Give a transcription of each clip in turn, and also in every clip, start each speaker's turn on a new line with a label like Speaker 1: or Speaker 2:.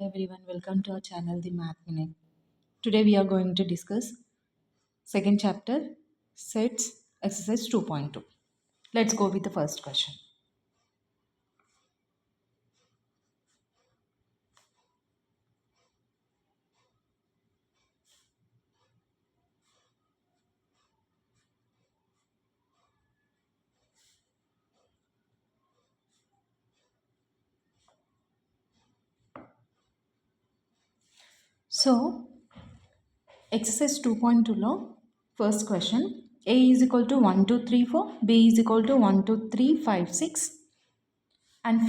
Speaker 1: Everyone, welcome to our channel, The Math Minute. Today we are going to discuss second chapter, sets, exercise 2.2. Let's go with the first question. So, exercise 2.2 first question, A is equal to 1, 2, 3, 4, B is equal to 1, 2, 3, 5, 6. And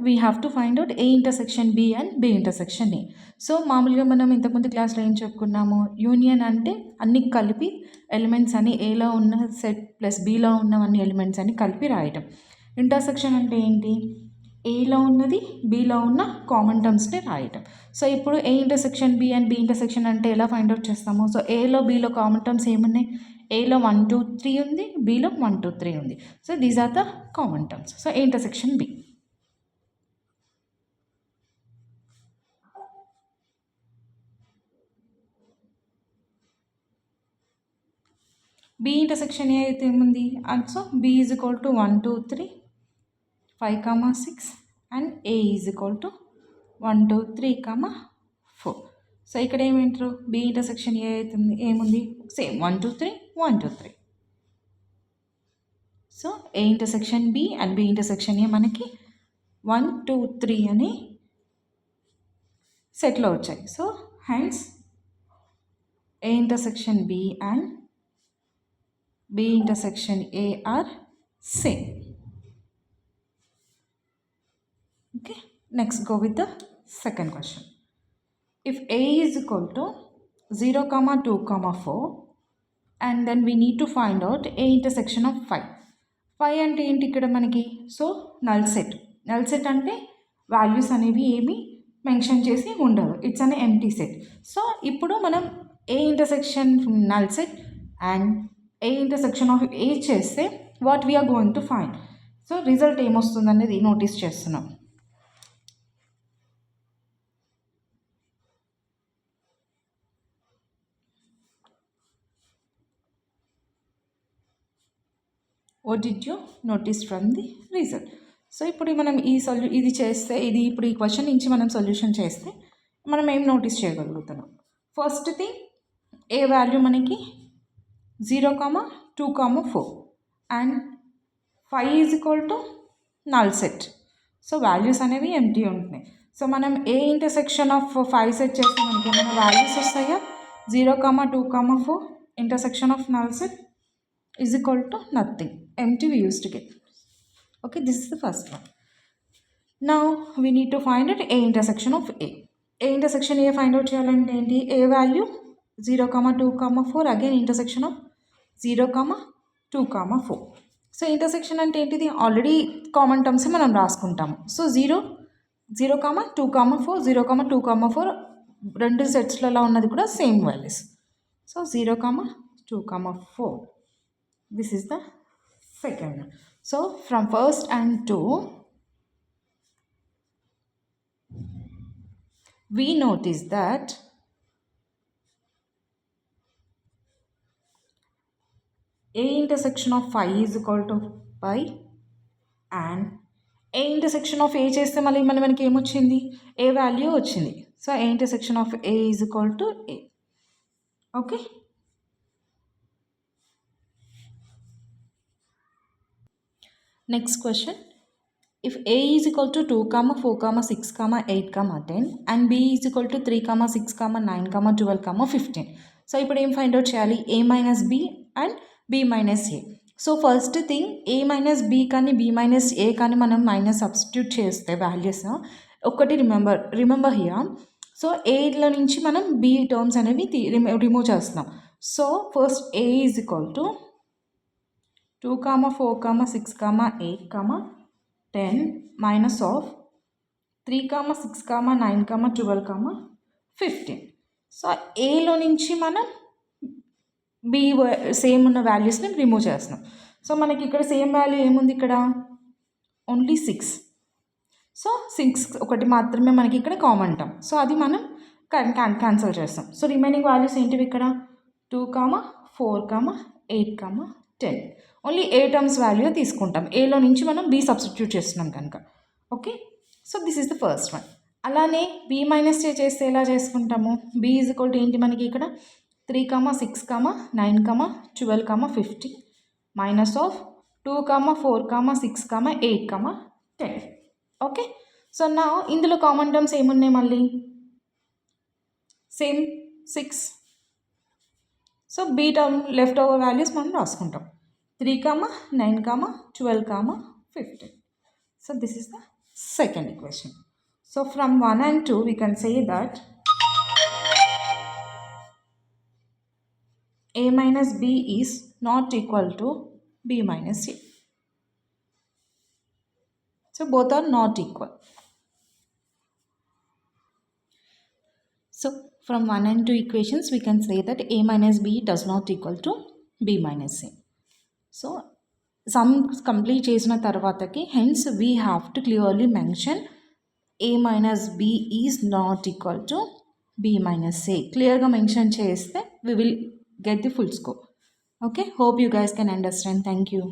Speaker 1: we have to find out A intersection B and B intersection A. So మామూలుగా మనం ఇంతకుముందు క్లాస్లో ఏం చెప్పుకున్నాము, union అంటే అన్ని కలిపి elements అని ఏలో ఉన్న సెట్ ప్లస్ బీలో ఉన్నవన్నీ ఎలిమెంట్స్ అని కలిపి రాయటం. ఇంటర్సెక్షన్ అంటే ఏంటి, ఏలో ఉన్నది బీలో ఉన్న కామన్ టర్మ్స్ని రాయటం. సో ఇప్పుడు A intersection B and B intersection అంటే ఎలా ఫైండ్ అవుట్ చేస్తాము. సో ఏలో బీలో కామన్ టర్మ్స్ ఏమున్నాయి, ఏలో 1, 2, 3 ఉంది, బీలో 1, 2, 3 ఉంది. So these are the common terms. So A intersection B. B intersection A అయితే ఏముంది, so B is equal to 1, 2, 3, 5, 6 and A is equal to 1, 2, 3, 4. So ఇక్కడ ఏమంటారు, B intersection A అవుతుంది ఏముంది, same 1, 2, 3, 1, 2, 3. So A intersection B and B intersection A మనకి 1, 2, 3 అని సెట్లో వచ్చాయి. So hence A intersection B and B intersection A are same. Okay, next go with the second question. If A is equal to 0, 2, 4 and then we need to find out A intersection of 5. 5 అంటే ఏంటి ఇక్కడ మనకి, so null set అంటే values అనేవి ఏమి mention చేసి ఉండదు, it's an empty set. So ఇప్పుడు మనం A intersection null set and A intersection of A చేస్తే what we are going to find. So result ఏమొస్తుంది అనేది నోటీస్ చేస్తున్నాం. What did you notice from the result. So ఇప్పుడు మనం ఇది చేస్తే ఇప్పుడు ఈ క్వశ్చన్ నుంచి మనం సొల్యూషన్ చేస్తే మనం ఏం నోటీస్ చేయగలుగుతున్నాం. ఫస్ట్ థింగ్, ఏ వాల్యూ మనకి 0, 2, 4 and 5 is equal to null set. So values అనేవి ఎంటీ ఉంటున్నాయి. సో మనం ఏ ఇంటర్సెక్షన్ ఆఫ్ 5 సెట్ చేస్తే మనకి ఏమైనా వాల్యూస్ వస్తాయా, 0, 2, 4 intersection of null set is equal to nothing, empty we used to get. Okay, this is the first one. Now we need to find out A intersection of A. A intersection A find out cheyalante enti, A value 0, 2, 4 again intersection of 0, 2, 4. So intersection అంటే ఏంటిది, already common terms మనం రాసుకుంటాము. So 0, 2, 4, 0, 2, 4 రెండు సెట్స్లలో ఉన్నది కూడా same values. So 0, 2, 4. This is the second. So from first and 2 we notice that A intersection of 5 is equal to 5 and A intersection of A చేస్తే మళ్ళీ మనకి ఏమొచ్చింది, A వాల్యూ వచ్చింది. So A intersection of A is equal to A. Okay. Next question. If A is equal to 2, 4, 6, 8, 10 and B is equal to 3, 6, 9, 12, 15. So ఇప్పుడు ఏం find out చేయాలి, A minus B and B minus A. So first thing, A minus B కానీ B minus A కానీ మనం minus substitute చేస్తే values ఒకటి remember here. So ఏలో నుంచి మనం B టర్మ్స్ అనేవి రిమూవ్ చేస్తున్నాం. So first A is equal to 2, 4, 6, 8, 10 minus of 3, 6, 9, 12, 15. So ఏలో నుంచి మనం బి సేమ్ ఉన్న వాల్యూస్ని రిమూవ్ చేస్తున్నాం. సో మనకి ఇక్కడ సేమ్ వాల్యూ ఏముంది, ఇక్కడ ఓన్లీ 6. సో 6 ఒకటి మాత్రమే మనకి ఇక్కడ కామన్ టర్మ్. సో అది మనం క్యాన్సిల్ చేస్తాం. సో రిమైనింగ్ వాల్యూస్ ఏంటివి ఇక్కడ 2, 4, 8, 10. ఓన్లీ ఏ టర్మ్స్ వాల్యూ తీసుకుంటాం. ఏలో నుంచి మనం బి సబ్స్టిట్యూట్ చేస్తున్నాం కనుక. Okay, so this is the first one. అలానే బి మైనస్ చేస్తే ఎలా చేసుకుంటాము? బి ఈజ్ ఈక్వల్ టు ఏంటి మనకి ఇక్కడ 3, 6, 9, 12, 15 మైనస్ ఆఫ్ 2, 4, 6, 8, 10. ఓకే, సో నా ఇందులో కామన్ టర్మ్స్ ఏమున్నాయి మళ్ళీ? Same 6. So B term left over values మనం రాసుకుంటాం. 3, 9, 12, 15. So this is the second equation. So from 1 and 2 we can say that a minus b is not equal to b minus a. So both are not equal. So from 1 and 2 equations we can say that a minus b does not equal to b minus a. So sum complete chesina tarvataki, hence we have to clearly mention a minus b is not equal to b minus a. Clear ga mention cheste we will get the full scope. Okay, hope you guys can understand. Thank you.